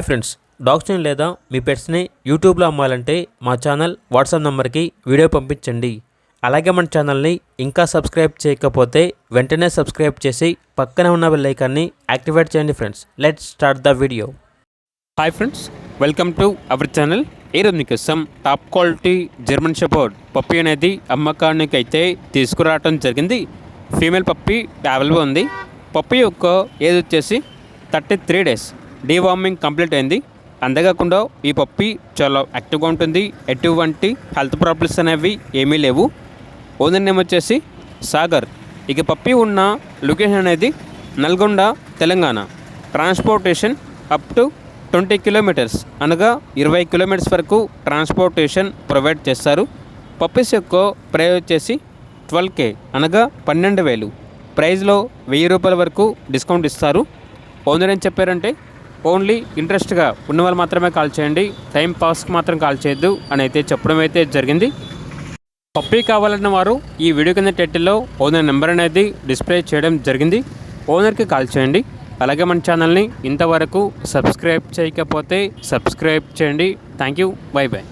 Friends, డాగ్స్ని లేదా మీ పెట్స్ని యూట్యూబ్లో అమ్మాలంటే మా ఛానల్ వాట్సాప్ నెంబర్కి వీడియో పంపించండి. అలాగే మన ఛానల్ని ఇంకా సబ్స్క్రైబ్ చేయకపోతే వెంటనే సబ్స్క్రైబ్ చేసి పక్కనే ఉన్న బెల్ ఐకాన్ని యాక్టివేట్ చేయండి. Friends, let's start the video. Hi friends, welcome to our channel. ఈరోజు మీకోసం top quality German shepherd puppy అనేది అమ్మకానికి అయితే తీసుకురావడం జరిగింది. ఫీమేల్ పప్పీ అవైలబుల్ ఉంది. పప్పీ యొక్క ఏజ్ వచ్చేసి 33 days. డీవార్మింగ్ కంప్లీట్ అయింది. అంతేకాకుండా ఈ పప్పీ చాలా యాక్టివ్గా ఉంటుంది. ఎటువంటి హెల్త్ ప్రాబ్లమ్స్ అనేవి ఏమీ లేవు. ఓనర్ నేమ్ వచ్చేసి సాగర్. ఇక పప్పీ ఉన్న లొకేషన్ అనేది Nalgonda, Telangana. Transportation up to 20 kilometers అనగా 20 kilometers వరకు ట్రాన్స్పోర్టేషన్ ప్రొవైడ్ చేస్తారు. పప్పీస్ యొక్క ప్రైస్ వచ్చేసి 12K అనగా 12,000. ప్రైస్లో 1000 రూపాయల వరకు డిస్కౌంట్ ఇస్తారు. ఓనర్ ఏం చెప్పారంటే, ఓన్లీ ఇంట్రెస్ట్గా ఉన్న వాళ్ళు మాత్రమే కాల్ చేయండి, టైం పాస్కి మాత్రం కాల్ చేయొద్దు అని అయితే చెప్పడం అయితే జరిగింది. పప్పీ కావాలన్న వారు ఈ వీడియో కింద టైటిల్లో ఓనర్ నెంబర్ అనేది డిస్ప్లే చేయడం జరిగింది. ఓనర్కి కాల్ చేయండి. అలాగే మన ఛానల్ని ఇంతవరకు సబ్స్క్రైబ్ చేయకపోతే సబ్స్క్రైబ్ చేయండి. Thank you. By by.